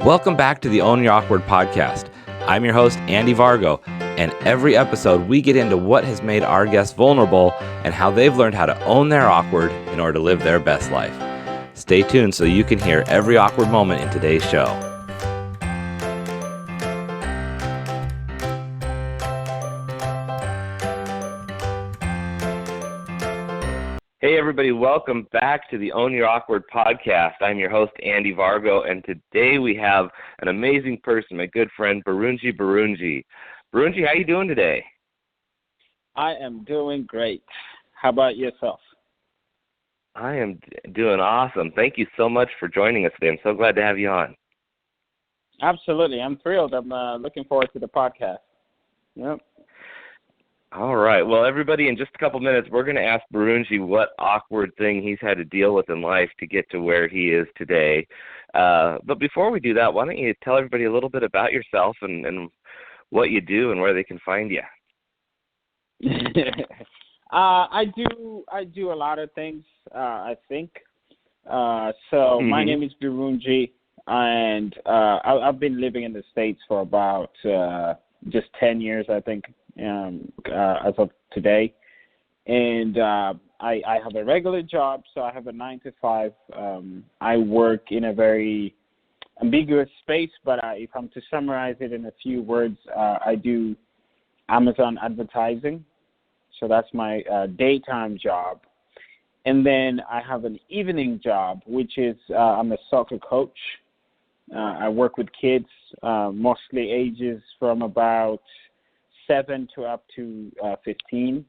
Welcome back to the Own Your Awkward podcast. I'm your host, Andy Vargo, and every episode we get into what has made our guests vulnerable and how they've learned how to own their awkward in order to live their best life. Stay tuned so you can hear every awkward moment in today's show. Hey everybody, welcome back to the Own Your Awkward podcast. I'm your host, Andy Vargo, and today we have an amazing person, my good friend, Birungi Birungi. Birungi, how you doing today? I am doing great. How about yourself? I am doing awesome. Thank you so much for joining us today. I'm so glad to have you on. Absolutely. I'm thrilled. I'm looking forward to the podcast. Yep. All right. Well, everybody, in just a couple minutes, we're going to ask Birungi what awkward thing he's had to deal with in life to get to where he is today. But before we do that, why don't you tell everybody a little bit about yourself and what you do and where they can find you? I do a lot of things, I think. My name is Birungi, and I've been living in the States for about just 10 years, I think. As of today, and I have a regular job, so I have a 9 to 5. I work in a very ambiguous space, but if I'm to summarize it in a few words, I do Amazon advertising, so that's my daytime job. And then I have an evening job, which is I'm a soccer coach. I work with kids, mostly ages from about 7 to up to 15.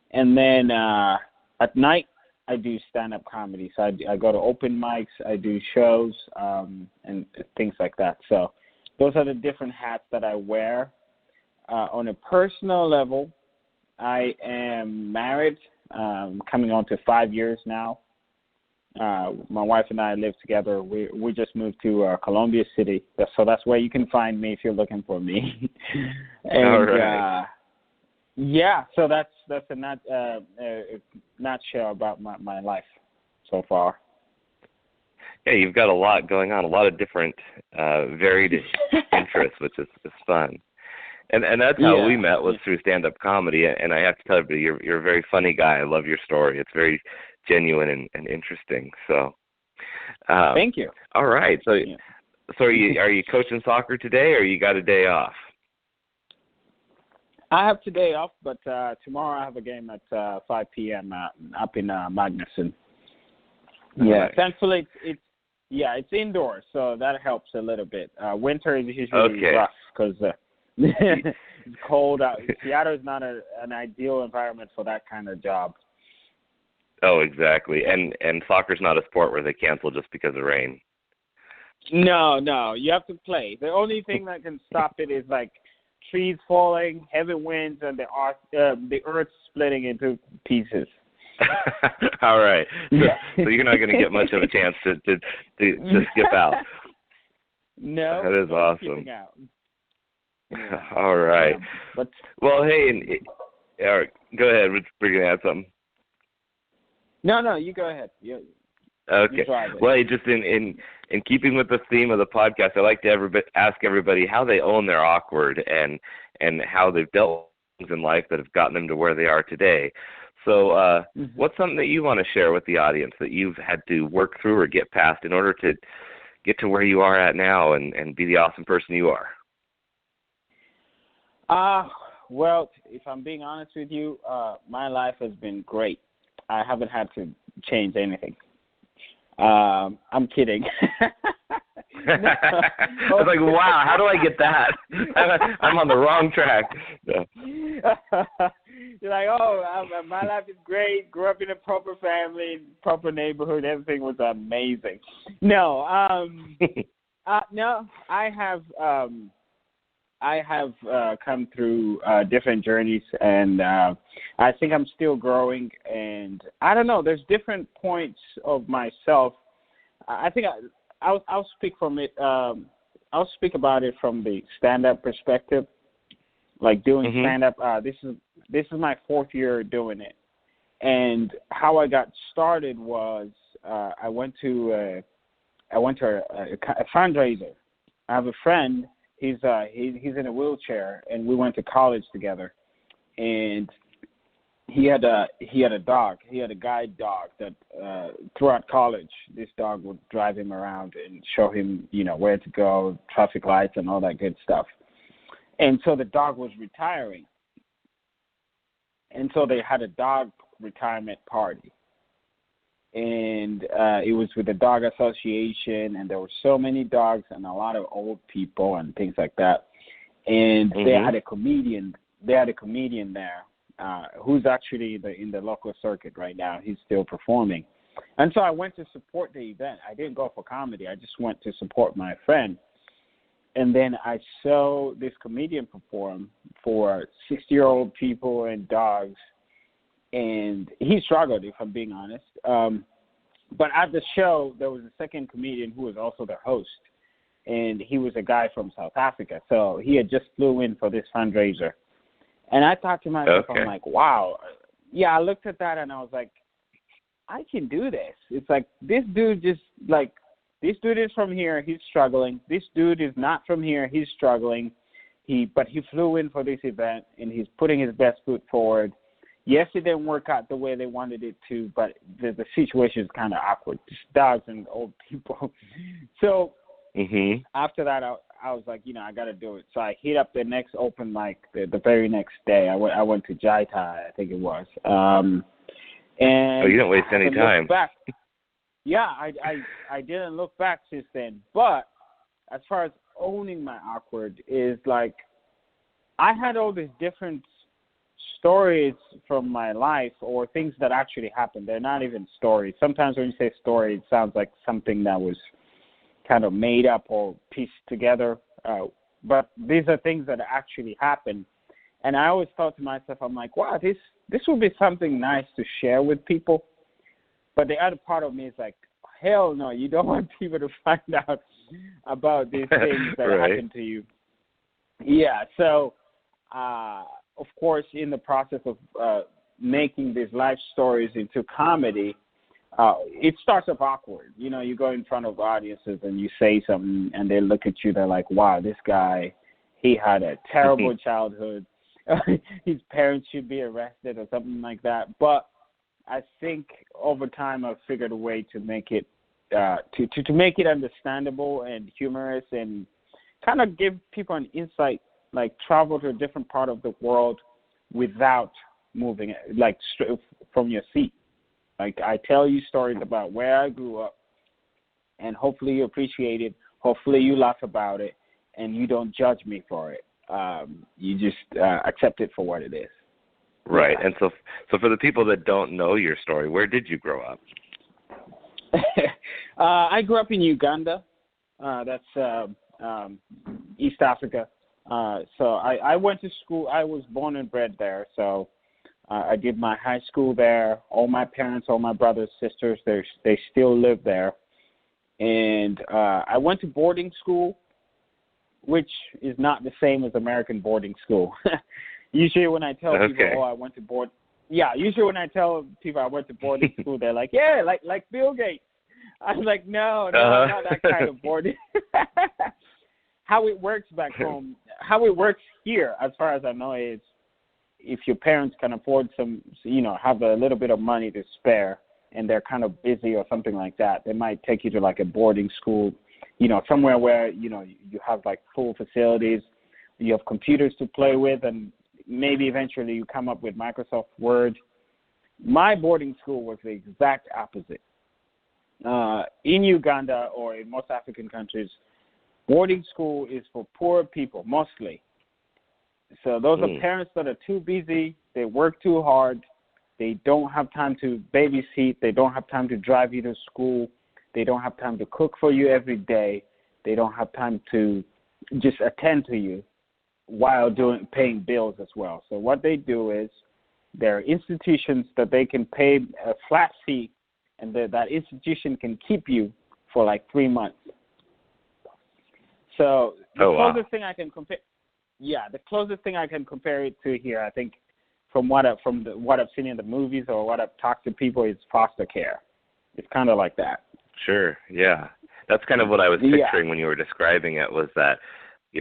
And then at night, I do stand-up comedy. So I go to open mics, I do shows, and things like that. So those are the different hats that I wear. On a personal level, I am married, coming on to 5 years now. My wife and I live together. We just moved to Columbia City, so that's where you can find me if you're looking for me. And, all right. So that's a nutshell about my life so far. Yeah, you've got a lot going on, a lot of different varied interests, which is fun. And that's how we met, was through stand-up comedy. And I have to tell everybody, you're a very funny guy. I love your story. It's very genuine and interesting. So, thank you. All right. So are you coaching soccer today, or you got a day off? I have today off, but tomorrow I have a game at 5 p.m. Up in Magnuson. Yeah, thankfully it's indoors, so that helps a little bit. Winter is usually rough because it's cold out. Seattle is not an ideal environment for that kind of job. Oh, exactly. And soccer's not a sport where they cancel just because of rain. No, you have to play. The only thing that can stop it is like trees falling, heavy winds, and the earth splitting into pieces. All right. So you're not going to get much of a chance to skip out. No. That is awesome. Out. Yeah. All right. Well, hey, go ahead. We're going to add something. No, you go ahead. Okay. Well, just in keeping with the theme of the podcast, I like to ask everybody how they own their awkward and how they've dealt with things in life that have gotten them to where they are today. So what's something that you want to share with the audience that you've had to work through or get past in order to get to where you are at now and be the awesome person you are? Well, if I'm being honest with you, my life has been great. I haven't had to change anything. I'm kidding. I was like, wow, how do I get that? I'm on the wrong track. No. You're like, my life is great. Grew up in a proper family, proper neighborhood. Everything was amazing. No, I have come through different journeys, and I think I'm still growing. And I don't know. There's different points of myself. I think I'll speak from it. I'll speak about it from the stand-up perspective, like doing stand-up. This is my 4th year doing it, and how I got started was I went to I went to a fundraiser. I have a friend. He's in a wheelchair, and we went to college together. And he had a dog. He had a guide dog that throughout college, this dog would drive him around and show him, where to go, traffic lights, and all that good stuff. And so the dog was retiring. And so they had a dog retirement party. And it was with the dog association, and there were so many dogs and a lot of old people and things like that. And they had a comedian. They had a comedian there who's actually in the local circuit right now. He's still performing. And so I went to support the event. I didn't go for comedy. I just went to support my friend. And then I saw this comedian perform for 60-year-old people and dogs. And he struggled, if I'm being honest. But at the show, there was a second comedian who was also the host. And he was a guy from South Africa. So he had just flew in for this fundraiser. And I thought to myself, I'm like, wow. Yeah, I looked at that and I was like, I can do this. It's like this dude is from here. He's struggling. This dude is not from here. He's struggling. But he flew in for this event, and he's putting his best foot forward. Yes, it didn't work out the way they wanted it to, but the situation is kind of awkward. Just dogs and old people. So after that, I was like, I got to do it. So I hit up the next open mic the very next day. I went to Jaitai, I think it was. And you didn't waste any time. Back. Yeah, I didn't look back since then. But as far as owning my awkward is like, I had all these different stories from my life or things that actually happened. They're not even stories. Sometimes when you say story, it sounds like something that was kind of made up or pieced together. But these are things that actually happened. And I always thought to myself, I'm like, wow, this would be something nice to share with people. But the other part of me is like, hell no, you don't want people to find out about these things that happened to you. Yeah, so, of course, in the process of making these life stories into comedy, it starts off awkward. You go in front of audiences and you say something, and they look at you, they're like, wow, this guy, he had a terrible childhood. His parents should be arrested or something like that. But I think over time I've figured a way to make it to make it understandable and humorous and kind of give people an insight, like travel to a different part of the world without moving, like straight from your seat. Like I tell you stories about where I grew up, and hopefully you appreciate it. Hopefully you laugh about it, and you don't judge me for it. You just accept it for what it is. Right. Yeah. And so for the people that don't know your story, where did you grow up? I grew up in Uganda. That's East Africa. So I went to school. I was born and bred there. So I did my high school there. All my parents, all my brothers, sisters, they still live there. And I went to boarding school, which is not the same as American boarding school. Usually when I tell people, I went to usually when I tell people I went to boarding school, they're like, yeah, like Bill Gates. I was like, no, not that kind of boarding. How it works back home, how it works here, as far as I know, is if your parents can afford have a little bit of money to spare, and they're kind of busy or something like that, they might take you to like a boarding school, somewhere where, you have like full facilities, you have computers to play with, and maybe eventually you come up with Microsoft Word. My boarding school was the exact opposite. In Uganda or in most African countries, boarding school is for poor people, mostly. So those are parents that are too busy, they work too hard, they don't have time to babysit, they don't have time to drive you to school, they don't have time to cook for you every day, they don't have time to just attend to you while paying bills as well. So what they do is there are institutions that they can pay a flat fee, and that institution can keep you for like 3 months. So the closest thing I can compare, the closest thing I can compare it to here, I think, from what I've seen in the movies or what I've talked to people, is foster care. It's kind of like that. Sure. Yeah. That's kind of what I was picturing when you were describing it, was that,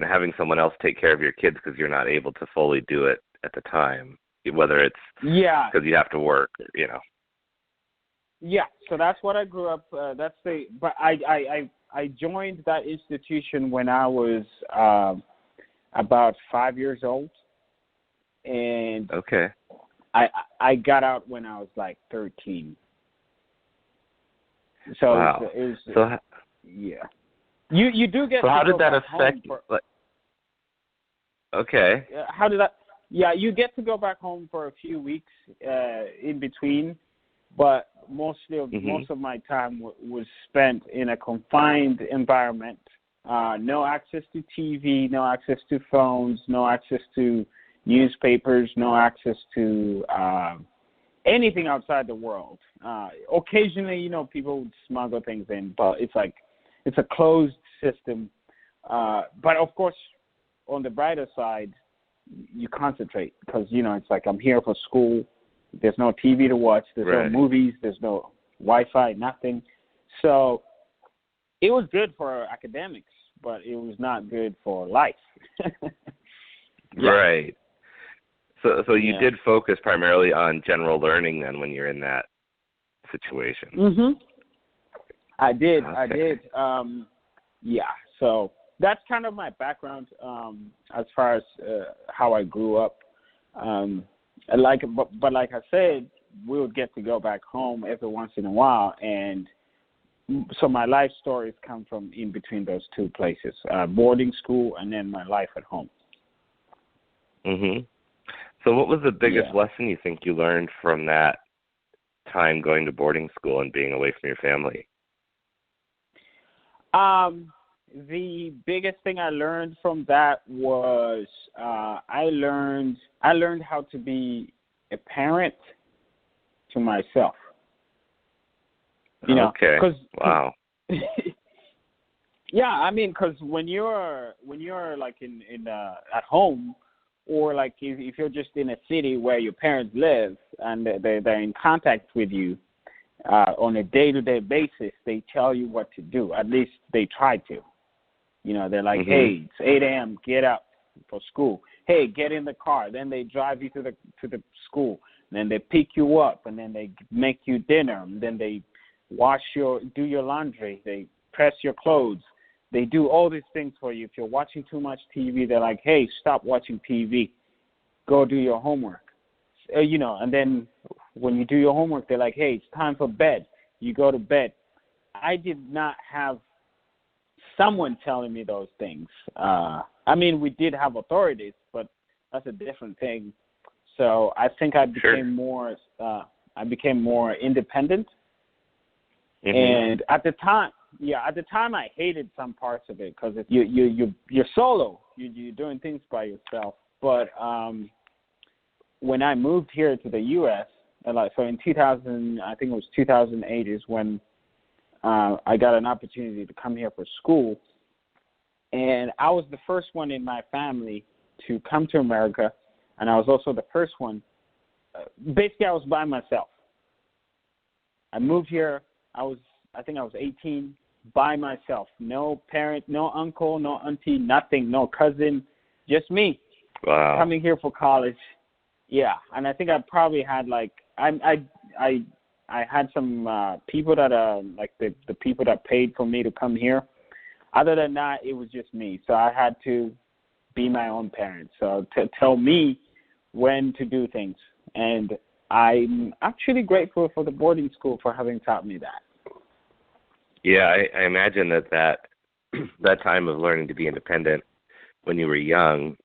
having someone else take care of your kids because you're not able to fully do it at the time, whether it's because you have to work, Yeah, so that's what I grew up. But I joined that institution when I was about 5 years old, and I got out when I was like 13. So wow. it was yeah. You do get. So to how go did that back affect? Okay. How did that? Yeah, you get to go back home for a few weeks in between, but most of my time was spent in a confined environment. No access to TV, no access to phones, no access to newspapers, no access to anything outside the world. Occasionally, people would smuggle things in, but it's a closed system. But of course, on the brighter side, you concentrate because it's like I'm here for school. There's no TV to watch. There's no movies. There's no Wi-Fi. Nothing. So it was good for academics, but it was not good for life. Right. So you did focus primarily on general learning then when you're in that situation. Mhm. I did. Okay. I did. So that's kind of my background as far as how I grew up. But like I said, we would get to go back home every once in a while, and so my life stories come from in between those two places, boarding school and then my life at home. Mhm. So what was the biggest lesson you think you learned from that time going to boarding school and being away from your family? The biggest thing I learned from that was I learned how to be a parent to myself. Okay. Wow. Yeah, I mean, because when you're like in at home, or like if you're just in a city where your parents live and they're in contact with you on a day-to-day basis, they tell you what to do. At least they try to. They're like, hey, it's 8 a.m., get up for school. Hey, get in the car. Then they drive you to the school. Then they pick you up, and then they make you dinner. And then they do your laundry. They press your clothes. They do all these things for you. If you're watching too much TV, they're like, hey, stop watching TV. Go do your homework. And then when you do your homework, they're like, hey, it's time for bed. You go to bed. I did not have someone telling me those things. I mean, we did have authorities, but that's a different thing. So I think I became more independent. Mm-hmm. And at the time I hated some parts of it because you're solo. You're doing things by yourself. But when I moved here to the U.S., so in 2000, I think it was 2008 is when I got an opportunity to come here for school. And I was the first one in my family to come to America, and I was also the first one. Basically, I was by myself. I moved here. I think I was 18, by myself. No parent, no uncle, no auntie, nothing, no cousin, just me. Wow. Coming here for college. Yeah, and I think I probably had I had some people that like the people that paid for me to come here. Other than that, it was just me. So I had to be my own parent. So to tell me when to do things. And I'm actually grateful for the boarding school for having taught me that. Yeah, I imagine that time of learning to be independent when you were young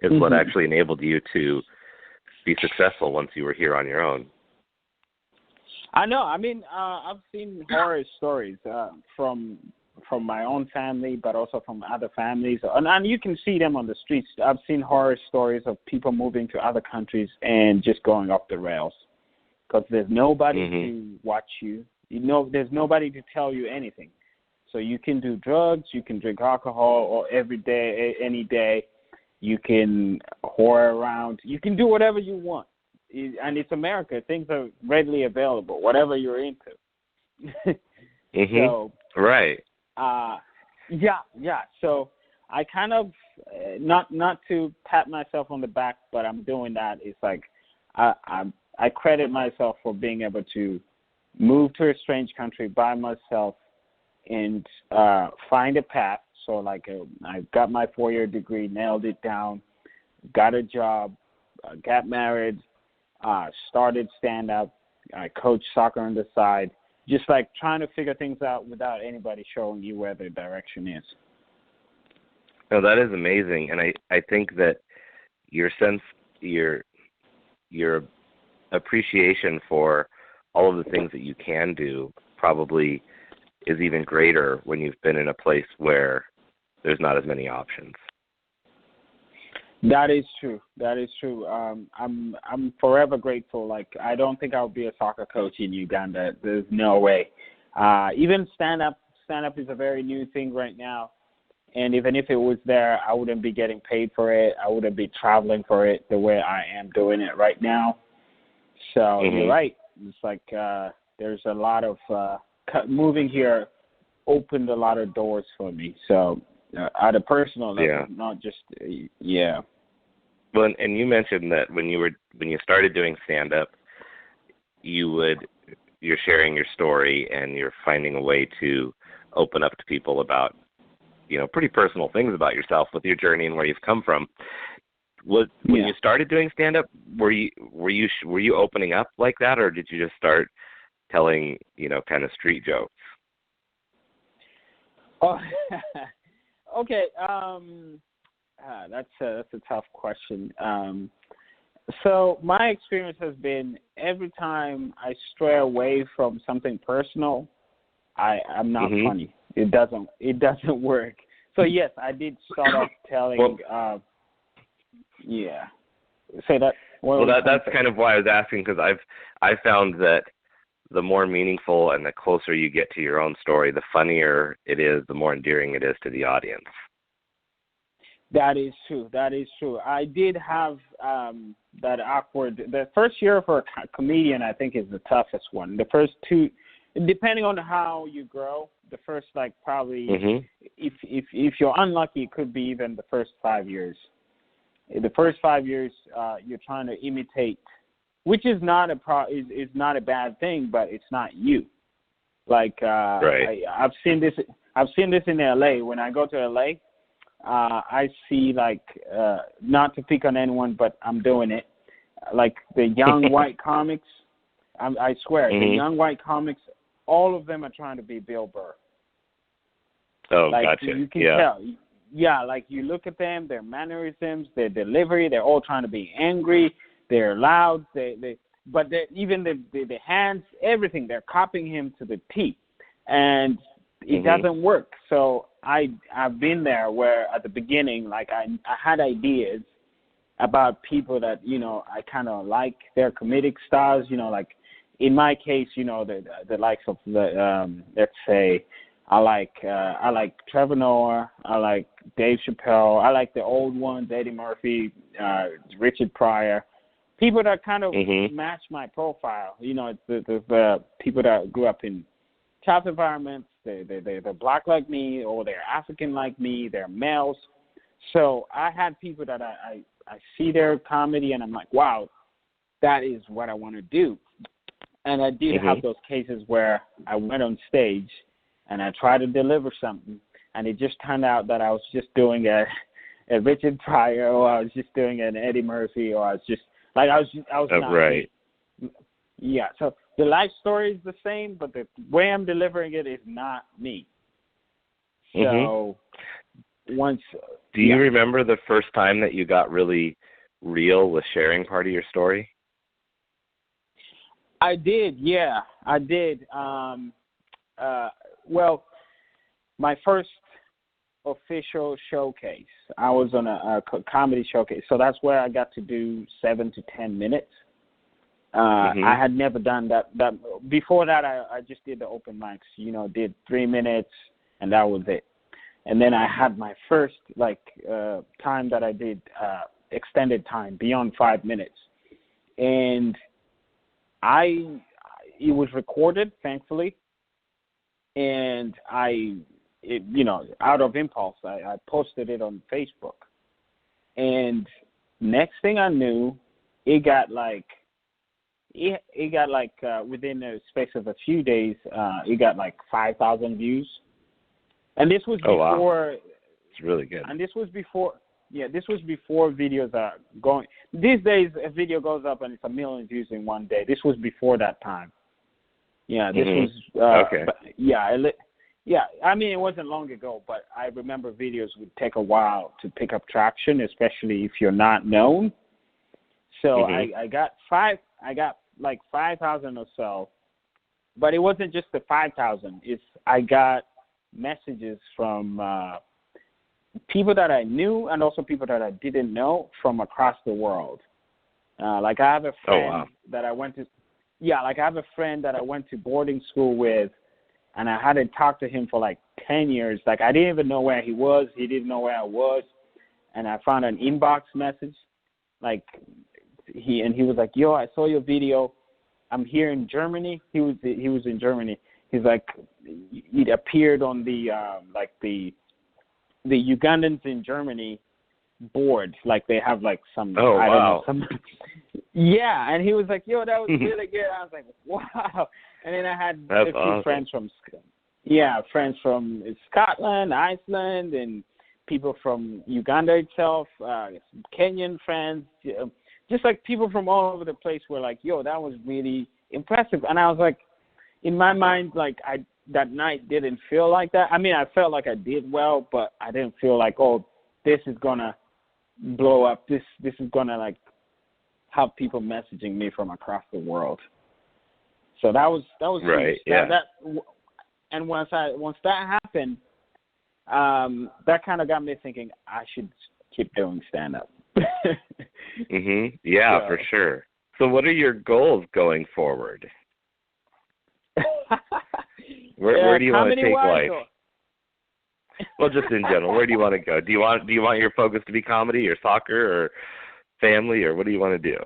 is what actually enabled you to be successful once you were here on your own. I know. I mean, I've seen horror stories from my own family, but also from other families. And you can see them on the streets. I've seen horror stories of people moving to other countries and just going off the rails because there's nobody to watch you. There's nobody to tell you anything. So you can do drugs, you can drink alcohol, or every day, any day, you can whore around. You can do whatever you want. And it's America. Things are readily available, whatever you're into. So Right. Yeah. So I kind of not to pat myself on the back, but I'm doing that. It's like I credit myself for being able to move to a strange country by myself and find a path. So like I got my 4-year degree, nailed it down, got a job, got married, started stand up, I coach soccer on the side, just like trying to figure things out without anybody showing you where the direction is. No, that is amazing, and I think that your appreciation for all of the things that you can do probably is even greater when you've been in a place where there's not as many options. That is true. I'm forever grateful. Like, I don't think I'll be a soccer coach in Uganda. There's no way. Even stand up is a very new thing right now. And even if it was there, I wouldn't be getting paid for it. I wouldn't be traveling for it the way I am doing it right now. So You're right. It's like there's a lot of moving here opened a lot of doors for me. So at a personal level, not just Well, and you mentioned that when you started doing stand up, you're sharing your story and you're finding a way to open up to people about, pretty personal things about yourself with your journey and where you've come from. When you started doing stand up, were you opening up like that, or did you just start telling, kind of street jokes? Oh, okay. That's a tough question. So my experience has been every time I stray away from something personal, I'm not funny. It doesn't work. So yes, I did start off telling. Say that. That's kind of why I was asking, because I found that the more meaningful and the closer you get to your own story, the funnier it is, the more endearing it is to the audience. That is true. I did have that awkward. The first year for a comedian, I think, is the toughest one. The first two, depending on how you grow, the first probably, if you're unlucky, it could be even the first 5 years. The first 5 years, you're trying to imitate, which is not is not a bad thing, but it's not you. Like right. I've seen this in LA. When I go to LA, I see not to pick on anyone, but I'm doing it. Like the young white comics, I swear, the young white comics, all of them are trying to be Bill Burr. Oh, gotcha. You can tell. Yeah, like you look at them, their mannerisms, their delivery, they're all trying to be angry. They're loud. But even the hands, everything, they're copying him to the T, and it doesn't work. So I've been there where at the beginning, like I had ideas about people that I kind of like their comedic styles. Like in my case, the likes of the let's say. I like Trevor Noah. I like Dave Chappelle. I like the old ones, Eddie Murphy, Richard Pryor. People that kind of match my profile. The people that grew up in tough environments. They're black like me, or they're African like me. They're males. So I had people that I see their comedy and I'm like, wow, that is what I want to do. And I did have those cases where I went on stage and I tried to deliver something, and it just turned out that I was just doing a Richard Pryor, or I was just doing an Eddie Murphy, or I was not right. me. Yeah, so the life story is the same, but the way I'm delivering it is not me. So once. Do you remember the first time that you got really real with sharing part of your story? I did, yeah, I did. Well, my first official showcase, I was on a comedy showcase. So that's where I got to do 7 to 10 minutes. I had never done that. Before that, I just did the open mics, did 3 minutes, and that was it. And then I had my first, time that I did extended time, beyond 5 minutes. And it was recorded, thankfully. and out of impulse, I posted it on Facebook. And next thing I knew, it got like within the space of a few days, it got like 5,000 views. And this was before. Oh, wow. It's really good. And this was before videos are going. These days, a video goes up and it's 1 million views in one day. This was before that time. Yeah, this was. Okay. Yeah, I mean, it wasn't long ago, but I remember videos would take a while to pick up traction, especially if you're not known. So I got like 5,000 or so, but it wasn't just the 5,000. I got messages from people that I knew and also people that I didn't know from across the world. Like I have a friend that I went to. Yeah, like I have a friend that I went to boarding school with, and I hadn't talked to him for like 10 years. Like I didn't even know where he was. He didn't know where I was. And I found an inbox message. Like he was like, "Yo, I saw your video. I'm here in Germany." He was in Germany. He's like, it appeared on the Ugandans in Germany board. Like they have like some yeah, and he was like, "Yo, that was really good." I was like, "Wow!" And then I had a few friends from Scotland, Iceland, and people from Uganda itself, Kenyan friends, just like people from all over the place were like, "Yo, that was really impressive." And I was like, in my mind, like that night didn't feel like that. I mean, I felt like I did well, but I didn't feel like, oh, this is gonna blow up. This is gonna like have people messaging me from across the world. So that was right. Huge. Yeah. And once that happened, that kind of got me thinking I should keep doing stand-up. Yeah, for sure. So what are your goals going forward? Where do you want to take life? Well, just in general, where do you want to go? Do you want your focus to be comedy or soccer or family, or what do you want to do?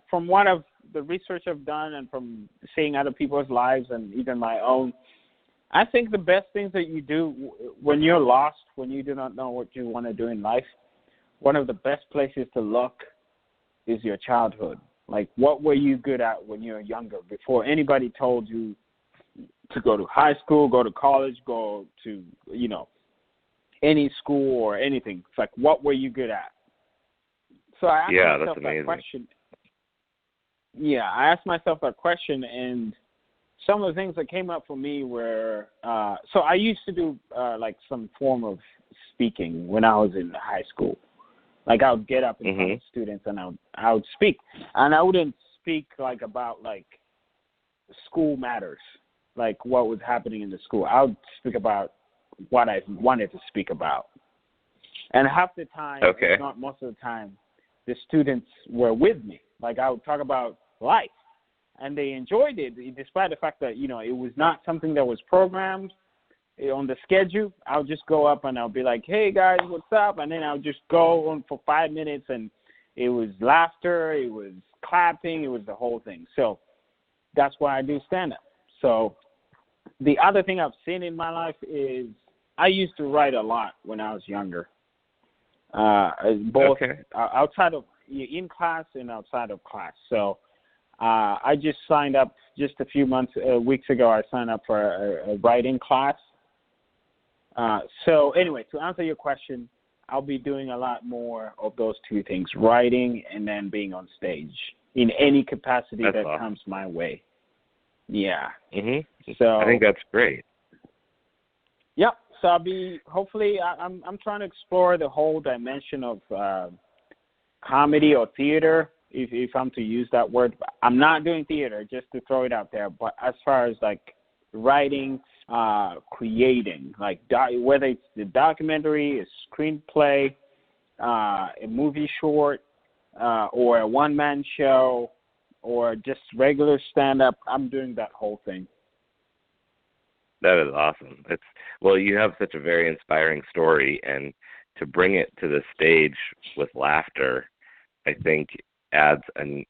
From what the research I've done and from seeing other people's lives and even my own, I think the best things that you do when you're lost, when you do not know what you want to do in life, one of the best places to look is your childhood. Like, what were you good at when you were younger, before anybody told you to go to high school, go to college, go to, any school or anything? It's like, what were you good at? So I asked myself that question. Yeah, I asked myself that question, and some of the things that came up for me were, so I used to do like some form of speaking when I was in high school. Like I would get up in front of students and I would speak, and I wouldn't speak like about like school matters, like what was happening in the school. I would speak about what I wanted to speak about, and half the time, if not most of the time, the students were with me. Like I would talk about life, and they enjoyed it, despite the fact that it was not something that was programmed on the schedule. I'll just go up and I'll be like, "Hey guys, what's up?" And then I'll just go on for 5 minutes, and it was laughter, it was clapping, it was the whole thing. So that's why I do stand-up. So the other thing I've seen in my life is I used to write a lot when I was younger, both outside of in class and outside of class. So I just signed up just a few weeks ago. I signed up for a writing class. So anyway, to answer your question, I'll be doing a lot more of those two things, writing and then being on stage in any capacity that comes my way. Yeah. So I think that's great. Yep. So I'll be, hopefully, I'm trying to explore the whole dimension of comedy or theater, if I'm to use that word. I'm not doing theater, just to throw it out there. But as far as like writing, creating, like whether it's the documentary, a screenplay, a movie short, or a one-man show, or just regular stand-up, I'm doing that whole thing. That is awesome. You have such a very inspiring story, and to bring it to the stage with laughter, I think adds an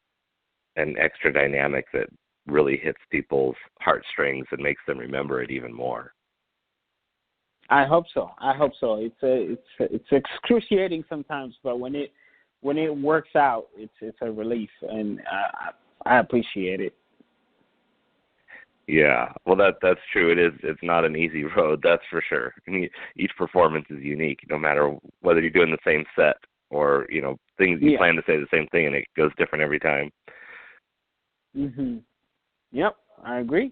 extra dynamic that really hits people's heartstrings and makes them remember it even more. I hope so. It's excruciating sometimes, but when it works out, it's a relief, and I appreciate it. Yeah, well, that's true. It's not an easy road, that's for sure. I mean, each performance is unique, no matter whether you're doing the same set or things you plan to say the same thing, and it goes different every time. Mhm. Yep, I agree.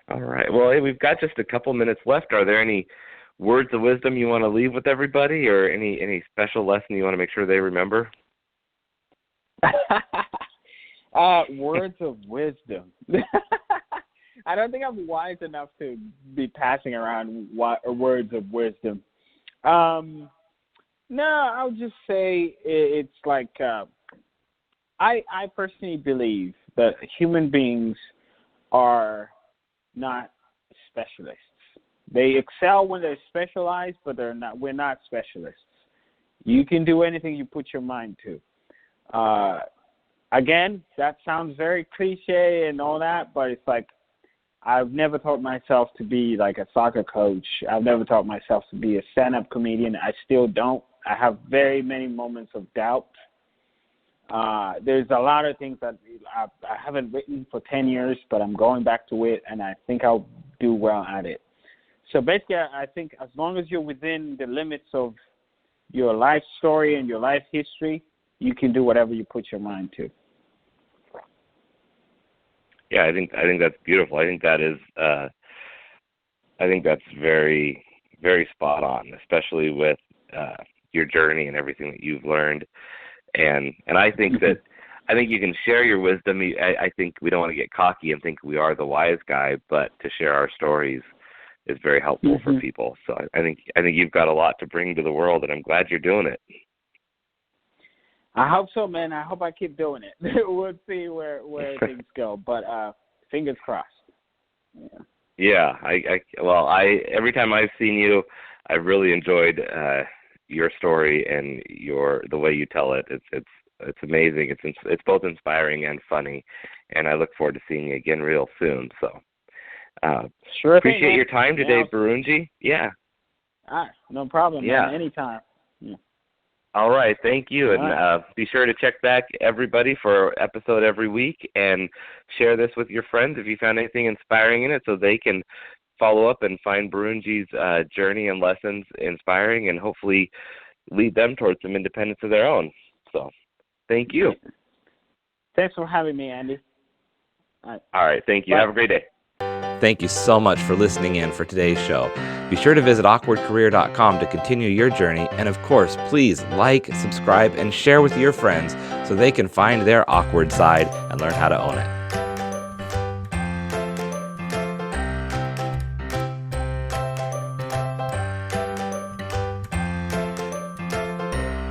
All right. Well, hey, we've got just a couple minutes left. Are there any words of wisdom you want to leave with everybody, or any special lesson you want to make sure they remember? Words of wisdom. I don't think I'm wise enough to be passing around words of wisdom. No, I'll just say it's like I personally believe that human beings are not specialists. They excel when they're specialized, but we're not specialists. You can do anything you put your mind to. Again, that sounds very cliche and all that, but it's like I've never taught myself to be like a soccer coach. I've never taught myself to be a stand-up comedian. I still don't. I have very many moments of doubt. There's a lot of things that I haven't written for 10 years, but I'm going back to it, and I think I'll do well at it. So basically, I think as long as you're within the limits of your life story and your life history, you can do whatever you put your mind to. Yeah, I think that's beautiful. I think that's very, very spot on, especially with your journey and everything that you've learned. And I think that you can share your wisdom. I think we don't want to get cocky and think we are the wise guy, but to share our stories is very helpful for people. So I think you've got a lot to bring to the world, and I'm glad you're doing it. I hope so, man. I hope I keep doing it. We'll see where things go, but fingers crossed. Yeah. Every time I've seen you, I've really enjoyed your story and the way you tell it. It's amazing. It's both inspiring and funny, and I look forward to seeing you again real soon. So sure. Appreciate your time today, Birungi. Yeah. No problem. Yeah. Man. Anytime. Yeah. All right, thank you, and be sure to check back, everybody, for an episode every week, and share this with your friends if you found anything inspiring in it, so they can follow up and find Birungi's journey and lessons inspiring, and hopefully lead them towards some independence of their own. So, thank you. Thanks for having me, Andy. All right, thank you. Bye. Have a great day. Thank you so much for listening in for today's show. Be sure to visit awkwardcareer.com to continue your journey. And of course, please like, subscribe, and share with your friends so they can find their awkward side and learn how to own it.